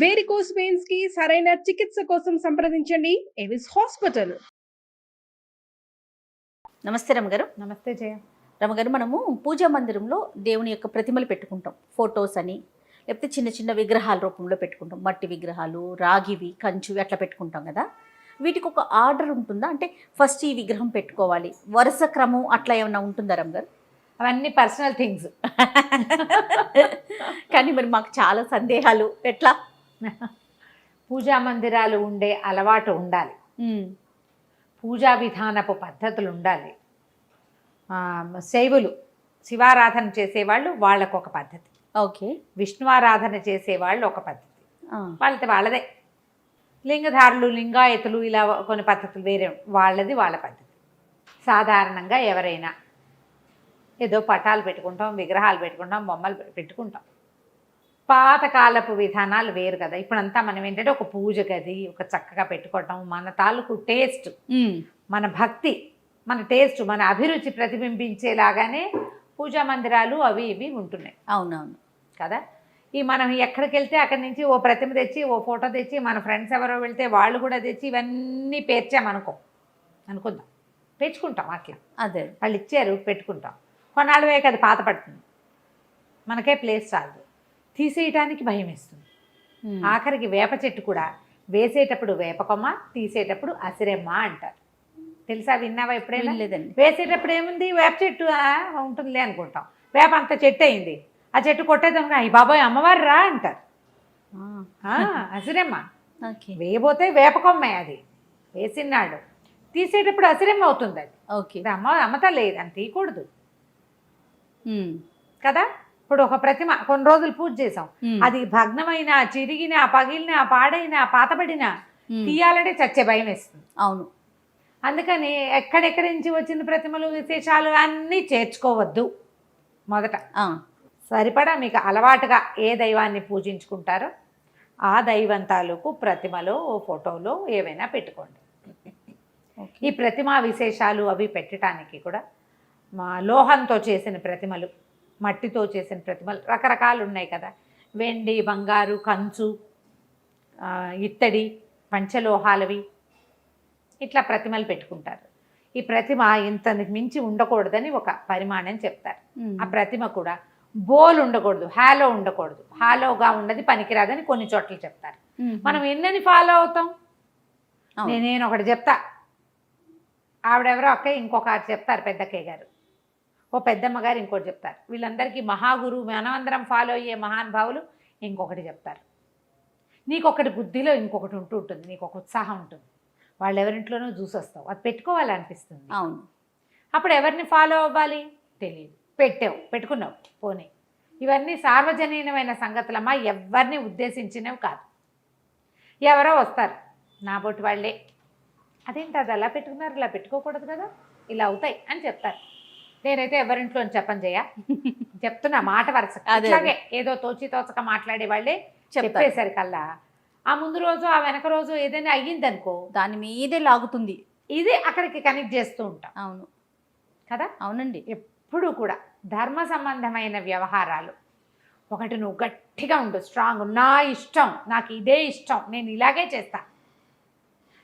Varicose veins కి సరైన చికిత్స కోసం సంప్రదించండి ఎవిస్ హాస్పిటల్. నమస్తే రమగారు. నమస్తే జయ. రమగారు, మనము పూజా మందిరంలో దేవుని యొక్క ప్రతిమలు పెట్టుకుంటాం, ఫొటోస్ అని, లేకపోతే చిన్న చిన్న విగ్రహాల రూపంలో పెట్టుకుంటాం. మట్టి విగ్రహాలు, రాగివి, కంచువి అట్లా పెట్టుకుంటాం కదా. వీటికి ఒక ఆర్డర్ ఉంటుందా? అంటే ఫస్ట్ ఈ విగ్రహం పెట్టుకోవాలి, వరుస క్రమం అట్లా ఏమైనా ఉంటుందా రమగారు? అవన్నీ పర్సనల్ థింగ్స్. కానీ మరి మాకు చాలా సందేహాలు. ఎట్లా? పూజా మందిరాలు ఉండే అలవాటు ఉండాలి, పూజా విధానపు పద్ధతులు ఉండాలి. శైవులు శివారాధన చేసేవాళ్ళు వాళ్ళకు ఒక పద్ధతి, ఓకే, విష్ణువారాధన చేసేవాళ్ళు ఒక పద్ధతి, వాళ్ళదే. లింగధారులు, లింగాయతులు ఇలా కొన్ని పద్ధతులు వేరే, వాళ్ళది వాళ్ళ పద్ధతి. సాధారణంగా ఎవరైనా ఏదో పటాలు పెట్టుకుంటాం, విగ్రహాలు పెట్టుకుంటాం, బొమ్మలు పెట్టుకుంటాం. పాతకాలపు విధానాలు వేరు కదా. ఇప్పుడంతా మనం ఏంటంటే ఒక పూజ గది ఒక చక్కగా పెట్టుకోవటం, మన తాలూకు టేస్ట్, మన భక్తి, మన టేస్ట్, మన అభిరుచి ప్రతిబింబించేలాగానే పూజా మందిరాలు అవి ఇవి ఉంటున్నాయి. అవునవును కదా. ఈ మనం ఎక్కడికి వెళ్తే అక్కడి నుంచి ఓ ప్రతిమ తెచ్చి, ఓ ఫోటో తెచ్చి, మన ఫ్రెండ్స్ ఎవరో వెళ్తే వాళ్ళు కూడా తెచ్చి ఇవన్నీ అనుకుందాం, పెంచుకుంటాం. అట్లా అదే వాళ్ళు ఇచ్చారు పెట్టుకుంటాం. కొన్నాళ్ళు వేయక అది పాత పడుతుంది, మనకే ప్లేస్ చాలదు, తీసేయటానికి భయం వేస్తుంది. ఆఖరికి వేప చెట్టు కూడా వేసేటప్పుడు వేపకొమ్మ, తీసేటప్పుడు అసిరెమ్మ అంటారు. తెలుసా? విన్నావా ఎప్పుడైనా? లేదండి. వేసేటప్పుడు ఏముంది, వేప చెట్టు ఉంటుందిలే అనుకుంటాం. వేప అంత చెట్టు అయింది, ఆ చెట్టు కొట్టేదాం, అయ్యి బాబాయ్ అమ్మవారు రా అంటారు. అసిరెమ్మ. వేయబోతే వేపకొమ్మే, అది వేసినాడు, తీసేటప్పుడు అసిరెమ్మ అవుతుంది. అది ఓకే, అమ్మతా లేదు అని తీయకూడదు కదా. ఇప్పుడు ఒక ప్రతిమ కొన్ని రోజులు పూజ చేసాం, అది భగ్నమైన, చిరిగిన, పగిలిన, పాడైన, పాతబడిన తీయాలంటే చచ్చే భయం వేస్తుంది. అవును. అందుకని ఎక్కడెక్కడి నుంచి వచ్చిన ప్రతిమలు, విశేషాలు అన్నీ చేర్చుకోవద్దు. మొదట సరిపడా మీకు అలవాటుగా ఏ దైవాన్ని పూజించుకుంటారో ఆ దైవం తాలూకు ప్రతిమలో, ఫోటోలో ఏవైనా పెట్టుకోండి. ఈ ప్రతిమా విశేషాలు అవి పెట్టడానికి కూడా లోహంతో చేసిన ప్రతిమలు, మట్టితో చేసిన ప్రతిమలు రకరకాలు ఉన్నాయి కదా. వెండి, బంగారు, కంచు, ఇత్తడి, పంచలోహాలవి ఇట్లా ప్రతిమలు పెట్టుకుంటారు. ఈ ప్రతిమ ఇంతకు మించి ఉండకూడదని ఒక పరిమాణం చెప్తారు. ఆ ప్రతిమ కూడా బోల్ ఉండకూడదు, హాలో ఉండకూడదు. హాలోగా ఉన్నది పనికిరాదని కొన్ని చోట్ల చెప్తారు. మనం ఎన్నని ఫాలో అవుతాం? నేను ఒకటి చెప్తా, ఆవిడెవరో అక్కయ్య ఇంకొక చెప్తారు, పెద్దక్కయ్య గారు, ఓ పెద్దమ్మ గారు ఇంకోటి చెప్తారు. వీళ్ళందరికీ మహాగురువు, మనమందరం ఫాలో అయ్యే మహానుభావులు ఇంకొకటి చెప్తారు. నీకొకటి బుద్ధిలో ఇంకొకటి ఉంటుంది, నీకు ఒక ఉత్సాహం ఉంటుంది, వాళ్ళు ఎవరింట్లోనో చూసి వస్తావు, అది పెట్టుకోవాలనిపిస్తుంది. అవును. అప్పుడు ఎవరిని ఫాలో అవ్వాలి తెలియదు, పెట్టుకున్నావు పోనీ. ఇవన్నీ సార్వజనీనమైన సంగతులమ్మా, ఎవరిని ఉద్దేశించినవి కాదు. ఎవరో వస్తారు, నా బొట్టు వాళ్ళే, అదేంటి అది అలా పెట్టుకున్నారు, ఇలా పెట్టుకోకూడదు కదా, ఇలా అవుతాయి అని చెప్తారు. నేనైతే ఎవరింట్లో చెప్పని చెప్తున్నా, మాట వరుస. అలాగే ఏదో తోచక మాట్లాడే వాళ్ళే చెప్పేసరికల్లా ఆ ముందు రోజు, ఆ వెనక రోజు ఏదైనా అయ్యిందనుకో, దాని మీదే లాగుతుంది. ఇదే అక్కడికి కనెక్ట్ చేస్తూ ఉంటాం. అవును కదా. అవునండి. ఎప్పుడు కూడా ధర్మ సంబంధమైన వ్యవహారాలు ఒకటి నువ్వు గట్టిగా ఉండు, స్ట్రాంగ్. నా ఇష్టం, నాకు ఇదే ఇష్టం, నేను ఇలాగే చేస్తా,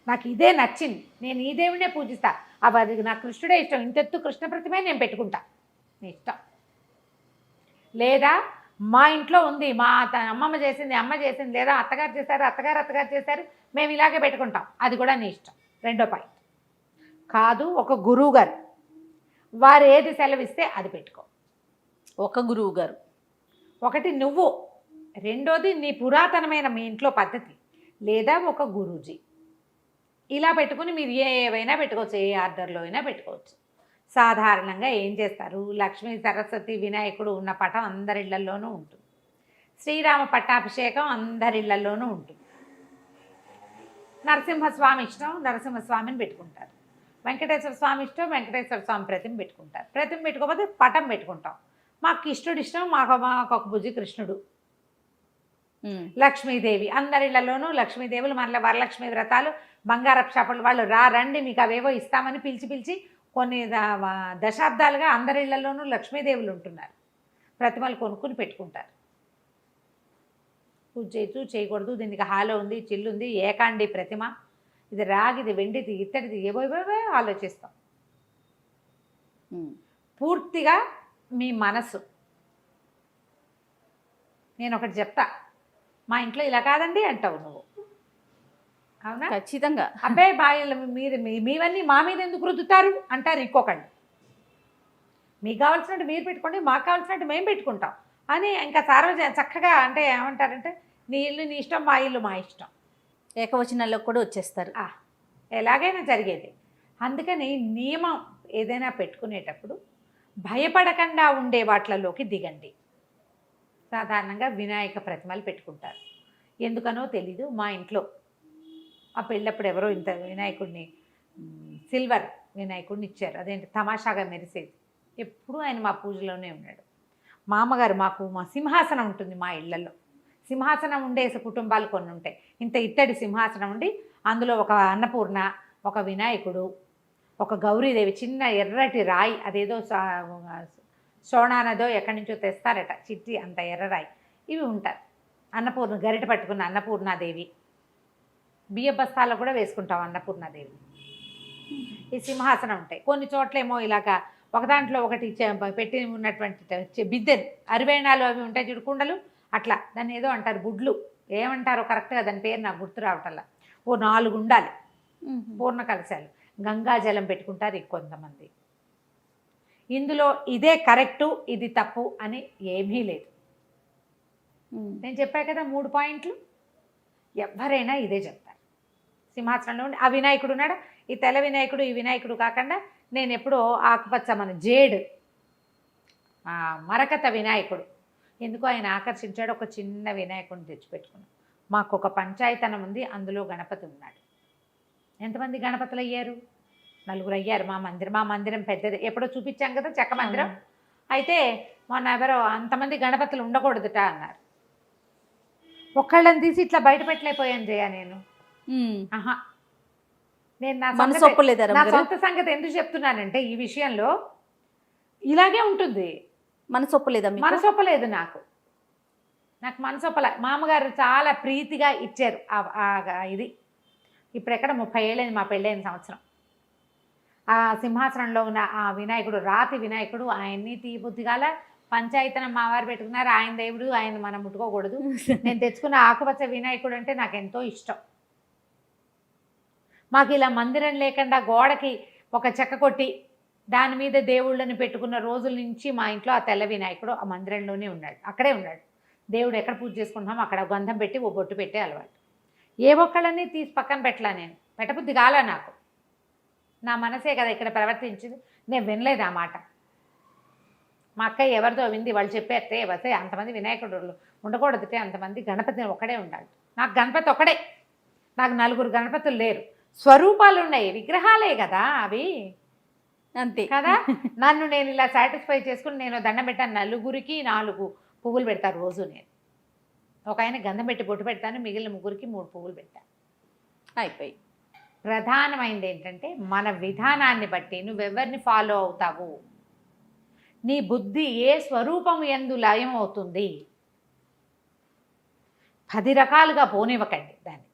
నాకు ఇదే నచ్చింది, నేను ఈ దేవుడినే పూజిస్తా, అది నాకు కృష్ణుడే ఇష్టం, ఇంతెత్తు కృష్ణ ప్రతిమే నేను పెట్టుకుంటా, నీ ఇష్టం. లేదా మా ఇంట్లో ఉంది, మా అమ్మమ్మ చేసింది, అమ్మ చేసింది, లేదా అత్తగారు చేశారు, మేము ఇలాగే పెట్టుకుంటాం, అది కూడా నీ ఇష్టం. రెండో పాయింట్ కాదు, ఒక గురువు గారు వారు ఏది సెలవిస్తే అది పెట్టుకో. ఒక గురువు గారు ఒకటి నువ్వు, రెండోది నీ పురాతనమైన మీ ఇంట్లో పద్ధతి, లేదా ఒక గురూజీ. ఇలా పెట్టుకుని మీరు ఏవైనా పెట్టుకోవచ్చు, ఏ ఆర్డర్లో అయినా పెట్టుకోవచ్చు. సాధారణంగా ఏం చేస్తారు, లక్ష్మీ, సరస్వతి, వినాయకుడు ఉన్న పటం అందరిళ్లలోనూ ఉంటుంది. శ్రీరామ పట్టాభిషేకం అందరిళ్లలోనూ ఉంటుంది. నరసింహస్వామి ఇష్టం, నరసింహస్వామిని పెట్టుకుంటారు. వెంకటేశ్వర స్వామి ఇష్టం, వెంకటేశ్వర స్వామి ప్రతిమ పెట్టుకుంటారు. ప్రతిమ పెట్టుకోకపోతే పటం పెట్టుకుంటాం. మాకు కృష్ణుడు ఇష్టం, మాకు ఒక భుజి కృష్ణుడు. లక్ష్మీదేవి అందరిళ్లలోనూ లక్ష్మీదేవులు, మళ్ళీ వరలక్ష్మి వ్రతాలు, బంగారపు షాపులు వాళ్ళు రండి మీకు అవేవో ఇస్తామని పిలిచి కొన్ని దశాబ్దాలుగా అందరిళ్లలోనూ లక్ష్మీదేవులు ఉంటున్నారు. ప్రతిమలు కొనుక్కుని పెట్టుకుంటారు. పూజ చేయొచ్చు చేయకూడదు, దీనికి హాలో ఉంది, చిల్లు ఉంది, ఏకాండి ప్రతిమ, ఇది రాగిది, వెండిది, ఇత్తడిది, ఏవో ఆలోచిస్తాం. పూర్తిగా మీ మనసు. నేను ఒకటి చెప్తా, మా ఇంట్లో ఇలా కాదండి అంటావు నువ్వు, అవునా? ఖచ్చితంగా. అబ్బాయి బాయిలు మీరు మీవన్నీ మా మీద ఎందుకు రుద్దుతారు అంటారు ఇంకొకళ్ళు. మీకు కావాల్సినట్టు మీరు పెట్టుకోండి, మాకు కావాల్సినట్టు మేము పెట్టుకుంటాం అని ఇంకా చక్కగా అంటే ఏమంటారంటే, నీ ఇల్లు నీ ఇష్టం, మా ఇల్లు మా ఇష్టం, ఏకవచనాల్లో కూడా వచ్చేస్తారు. ఎలాగైనా జరిగేది. అందుకని నియమం ఏదైనా పెట్టుకునేటప్పుడు భయపడకుండా ఉండే వాటిలలోకి దిగండి. సాధారణంగా వినాయక ప్రతిమలు పెట్టుకుంటారు, ఎందుకనో తెలీదు. మా ఇంట్లో ఆ పెళ్ళప్పుడు ఎవరో ఇంత వినాయకుడిని, సిల్వర్ వినాయకుడిని ఇచ్చారు. అదేంటి తమాషాగా మెరిసేది. ఎప్పుడూ ఆయన మా పూజలోనే ఉన్నాడు. మా అమ్మగారు మా సింహాసనం ఉంటుంది మా ఇళ్లలో. సింహాసనం ఉండేసి కుటుంబాలు కొన్ని ఉంటాయి. ఇంత ఇత్తడి సింహాసనం ఉండి అందులో ఒక అన్నపూర్ణ, ఒక వినాయకుడు, ఒక గౌరీదేవి, చిన్న ఎర్రటి రాయి, అదేదో సోనానదో ఎక్కడి నుంచో తెస్తారట, చిట్టి అంత ఎర్రరాయి, ఇవి ఉంటారు. అన్నపూర్ణ గరిట పట్టుకున్న అన్నపూర్ణాదేవి, బియ్య బస్తాల్లో కూడా వేసుకుంటాం అన్నపూర్ణాదేవి. ఈ సింహాసనం ఉంటాయి. కొన్ని చోట్లేమో ఇలాగా ఒక దాంట్లో ఒకటి పెట్టి ఉన్నటువంటి బిద్దెలు, అరివేణాలు అవి ఉంటాయి చూడు, కుండలు, అట్లా దాన్ని ఏదో అంటారు, గుడ్లు ఏమంటారో కరెక్ట్గా దాని పేరు నాకు గుర్తు రావటల్లా. ఓ 4 ఉండాలి పూర్ణ కలశాలు. గంగాజలం పెట్టుకుంటారు కొంతమంది. ఇందులో ఇదే కరెక్టు ఇది తప్పు అని ఏమీ లేదు. నేను చెప్పా కదా 3 పాయింట్లు, ఎవరైనా ఇదే చెప్తారు. సింహాసనంలో ఉండి ఆ వినాయకుడు ఉన్నాడు, ఈ తెల్ల వినాయకుడు ఈ వినాయకుడు కాకుండా నేను ఎప్పుడో ఆకుపచ్చ మన జేడు మరకత వినాయకుడు, ఎందుకో ఆయన ఆకర్షించాడు, ఒక చిన్న వినాయకుడిని తెచ్చిపెట్టుకున్నాం. మాకు ఒక పంచాయతనం ఉంది, అందులో గణపతి ఉన్నాడు. ఎంతమంది గణపతులు అయ్యారు? 4 అయ్యారు. మా మందిరం పెద్దది, ఎప్పుడో చూపించాం కదా చెక్క మందిరం. అయితే మొన్న ఎవరో అంతమంది గణపతులు ఉండకూడదుట అన్నారు. ఒక్కళ్ళని తీసి ఇట్లా బయట పెట్టలేకపోయాను జయ నేను. నేను నా సొంత సంగతి ఎందుకు చెప్తున్నానంటే, ఈ విషయంలో ఇలాగే ఉంటుంది. మనసొప్పలేదు నాకు మనసొప్పలే. మా అమ్మగారు చాలా ప్రీతిగా ఇచ్చారు ఇది. ఇప్పుడు ఎక్కడ 30 ఏళ్ళైంది మా పెళ్ళైన సంవత్సరం. ఆ సింహాసనంలో ఉన్న ఆ వినాయకుడు, రాతి వినాయకుడు, ఆయన్ని తీబుద్ధిగాల పంచాయతనం మావారు పెట్టుకున్నారు. ఆయన దేవుడు, ఆయన మనం ముట్టుకోకూడదు. నేను తెచ్చుకున్న ఆకుపచ్చ వినాయకుడు అంటే నాకు ఎంతో ఇష్టం. మాకు ఇలా మందిరం లేకుండా గోడకి ఒక చెక్క కొట్టి దాని మీద దేవుళ్ళని పెట్టుకున్న రోజుల నుంచి మా ఇంట్లో ఆ తెల్ల వినాయకుడు ఆ మందిరంలోనే ఉన్నాడు, అక్కడే ఉన్నాడు. దేవుడు ఎక్కడ పూజ చేసుకుంటున్నామో అక్కడ గంధం పెట్టి ఓ బొట్టు పెట్టే అలవాటు. ఏ ఒక్కళ్ళని తీసి పక్కన పెట్టలా, నేను పెట్టబుద్ధి కాలా. నాకు నా మనసే కదా ఇక్కడ ప్రవర్తించింది, నేను వినలేదు ఆ మాట. మా అక్క ఎవరితో వింది, వాళ్ళు చెప్పేస్తే వస్తే అంతమంది వినాయకుడు ఉండకూడదుటే, అంతమంది గణపతి ఒక్కడే ఉండాలి. నాకు గణపతి ఒక్కడే, నాకు 4 గణపతులు లేరు. స్వరూపాలు ఉన్నాయి, విగ్రహాలే కదా అవి, అంతే కదా. నన్ను నేను ఇలా సాటిస్ఫై చేసుకుని నేను దండం పెట్టాను. 4 పువ్వులు పెడతాను రోజు. నేను ఒక ఆయన గంధం పెట్టి బొట్టు పెడతాను, మిగిలిన 3 పువ్వులు పెడతాను, అయిపోయి. ప్రధానమైనది ఏంటంటే మన విధానాన్ని బట్టి నువ్వెవరిని ఫాలో అవుతావు, నీ బుద్ధి ఏ స్వరూపం యందు లయం అవుతుంది. 10 రకాలుగా పోనివ్వకండి, దాన్ని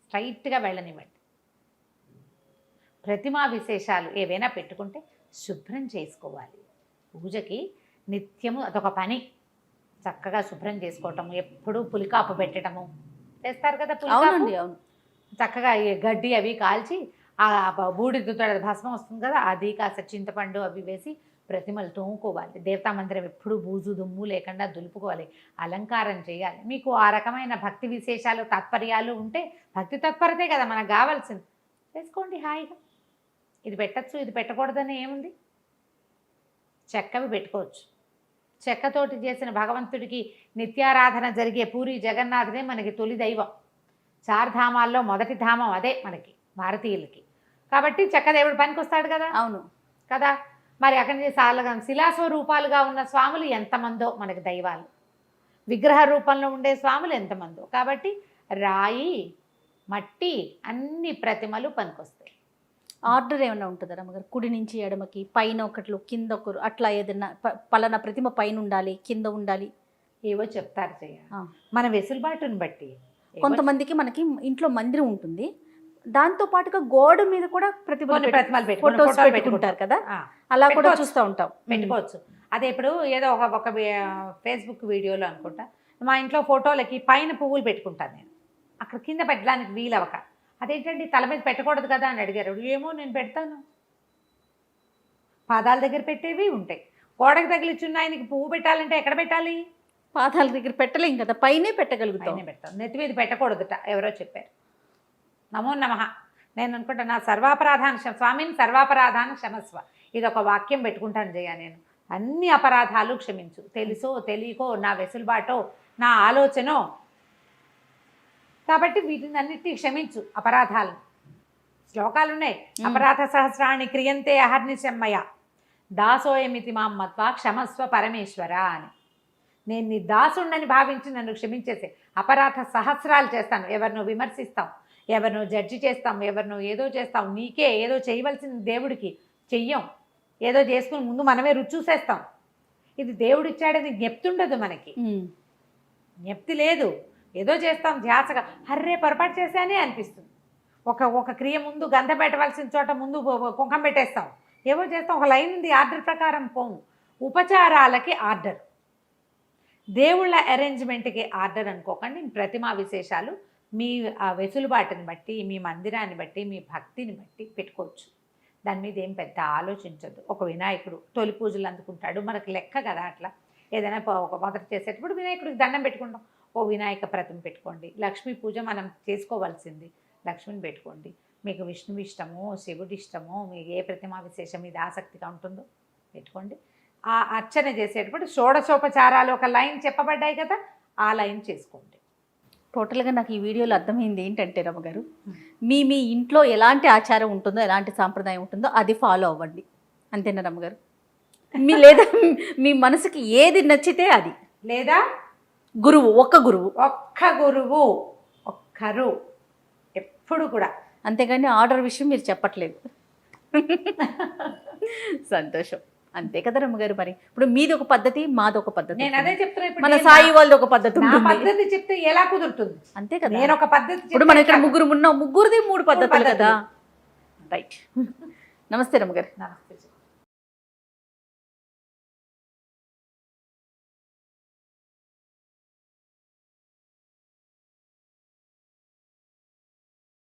స్ట్రైట్గా వెళ్ళనివ్వండి. ప్రతిమా విశేషాలు ఏవైనా పెట్టుకుంటే శుభ్రం చేసుకోవాలి. పూజకి నిత్యము అదొక పని, చక్కగా శుభ్రం చేసుకోవటము, ఎప్పుడూ పులికాపు పెట్టడము చేస్తారు కదా. పులికాపు చక్కగా గడ్డి అవి కాల్చి ఆ బూడిదతో భస్మం వస్తుంది కదా, అది కాస్త చింతపండు అవి వేసి ప్రతిమలు తోముకోవాలి. దేవతా మందిరం ఎప్పుడూ బూజు దుమ్ము లేకుండా దులుపుకోవాలి, అలంకారం చేయాలి. మీకు ఆ రకమైన భక్తి విశేషాలు తాత్పర్యాలు ఉంటే, భక్తి తత్పరతే కదా మనకు కావాల్సింది, చేసుకోండి హాయిగా. ఇది పెట్టచ్చు ఇది పెట్టకూడదని ఏముంది, చెక్కవి పెట్టుకోవచ్చు. చెక్కతోటి చేసిన భగవంతుడికి నిత్యారాధన జరిగే పూరి జగన్నాథుడే మనకి తొలి దైవం. 4 ధామాల్లో మొదటి ధామం అదే మనకి భారతీయులకి. కాబట్టి చెక్కదేవుడు పనికి వస్తాడు కదా. అవును కదా. మరి అక్కడి నుంచి శిలాస్వరూపాలుగా ఉన్న స్వాములు ఎంతమందో మనకి దైవాలు, విగ్రహ రూపంలో ఉండే స్వాములు ఎంతమందో. కాబట్టి రాయి మట్టి అన్ని ప్రతిమలు పనికొస్తాయి. ఆర్డర్ ఏమైనా ఉంటుందా రమ్మగారు? కుడి నుంచి ఎడమకి, పైన ఒకట్లు కింద ఒకరు, అట్లా ఏదైనా పలానా ప్రతిమ పైన ఉండాలి కింద ఉండాలి ఏవో చెప్తారు చేయాలి. ఆ. మన వెసులుబాటుని బట్టి కొంతమందికి మనకి ఇంట్లో మందిరం ఉంటుంది, దాంతో పాటుగా గోడ మీద కూడా కొన్ని ప్రతిమలు ఫోటోస్ పెట్టుకుంటారు కదా, అలా కూడా పెట్టుకోవచ్చు. చూస్తూ ఉంటాం. పెట్టుకోవచ్చు. అదే ఇప్పుడు ఏదో ఒక ఫేస్బుక్ వీడియోలో అనుకుంటా, మా ఇంట్లో ఫోటోలకి పైన పువ్వులు పెట్టుకుంటాను నేను, అక్కడ కింద పెట్టడానికి వీలవక, అదేంటండి తల మీద పెట్టకూడదు కదా అని అడిగారు. ఏమో నేను పెడతాను, పాదాల దగ్గర పెట్టేవి ఉంటాయి. గోడకు తగిలిచున్న ఆయనకి పువ్వు పెట్టాలంటే ఎక్కడ పెట్టాలి? పాదాల దగ్గర పెట్టలేం కదా, పైనే పెట్టగలుగుతాం. పైన పెడతాం, నెత్తి మీద పెట్టకూడదుట ఎవరో చెప్పారు. నమో నమః. నేను అనుకుంటా నా సర్వాపరాధాన్ని స్వామిని సర్వాపరాధాన్ని క్షమస్వ, ఇది ఒక వాక్యం పెట్టుకుంటాను జయ. నేను అన్ని అపరాధాలు క్షమించు, తెలుసో తెలియకో, నా వెసులుబాటో నా ఆలోచనో, కాబట్టి వీటిని అన్నిటినీ క్షమించు అపరాధాలను. శ్లోకాలు ఉన్నాయి, అపరాధ సహస్రాన్ని క్రియంతే అహర్నిశమ్మయ దాసోయమితి మాం మత్వా క్షమస్వ పరమేశ్వర అని. నేను నీ దాసుండని భావించి నన్ను క్షమించేసే. అపరాధ సహస్రాలు చేస్తాను, ఎవరినో విమర్శిస్తాం, ఎవరినో జడ్జి చేస్తాం, ఎవరినో ఏదో చేస్తాం, నీకే ఏదో చేయవలసిన దేవుడికి చెయ్యం, ఏదో చేసుకుని ముందు మనమే రుచి చూసేస్తాం. ఇది దేవుడు ఇచ్చాడని జ్ఞప్తి ఉండదు మనకి, జ్ఞప్తి లేదు, ఏదో చేస్తాం ధ్యాసగా, హర్రే పొరపాటు చేశానే అనిపిస్తుంది. ఒక క్రియ ముందు గంధ పెట్టవలసిన చోట ముందు కుంకం పెట్టేస్తాం, ఏవో చేస్తాం, ఒక లైన్ ఉంది ఆర్డర్ ప్రకారం పోము. ఉపచారాలకి ఆర్డర్, దేవుళ్ళ అరేంజ్మెంట్కి ఆర్డర్ అనుకోకండి. ప్రతిమా విశేషాలు మీ వెసులుబాటుని బట్టి, మీ మందిరాన్ని బట్టి, మీ భక్తిని బట్టి పెట్టుకోవచ్చు. దాని మీద ఏం పెద్ద ఆలోచించద్దు. ఒక వినాయకుడు తొలి పూజలు అందుకుంటాడు, మనకు లెక్క కదా అట్లా. ఏదైనా ఒక మొదట చేసేటప్పుడు వినాయకుడికి దండం పెట్టుకుంటాం, ఓ వినాయక ప్రతిమ పెట్టుకోండి. లక్ష్మీ పూజ మనం చేసుకోవాల్సింది, లక్ష్మిని పెట్టుకోండి. మీకు విష్ణువు ఇష్టమో, శివుడి ఇష్టమో, మీకు ఏ ప్రతిమా విశేషం మీద ఆసక్తిగా ఉంటుందో పెట్టుకోండి. ఆ అర్చన చేసేటప్పుడు షోడశోపచారాలు ఒక లైన్ చెప్పబడ్డాయి కదా, ఆ లైన్ చేసుకోండి. టోటల్గా నాకు ఈ వీడియోలో అర్థమైంది ఏంటంటే రమ్మగారు, మీ ఇంట్లో ఎలాంటి ఆచారం ఉంటుందో, ఎలాంటి సాంప్రదాయం ఉంటుందో అది ఫాలో అవ్వండి, అంతేనా రమ్మగారు? లేదా మీ మనసుకి ఏది నచ్చితే అది, లేదా గురువు ఒక్క గురువు ఒక్కరు ఎప్పుడు కూడా, అంతేగాని ఆర్డర్ విషయం మీరు చెప్పట్లేదు. సంతోషం. అంతే కదా రమ్మగారు. మరి ఇప్పుడు మీది ఒక పద్ధతి, మాది ఒక పద్ధతి. నేను అదే చెప్తున్నా. ఇప్పుడు మన సాయి వాళ్ళది ఒక పద్ధతి నా ఉంటుంది. పద్ధతి చెప్తే ఎలా కుదురుతుంది? అంతే కదా, నేను ఒక పద్ధతి ఇప్పుడు మన ఇక్కడ ముగ్గురు ఉన్నాం, ముగ్గురిది 3 పద్ధతులు కదా. రైట్. నమస్తే రమ్మగారు. నమస్తే.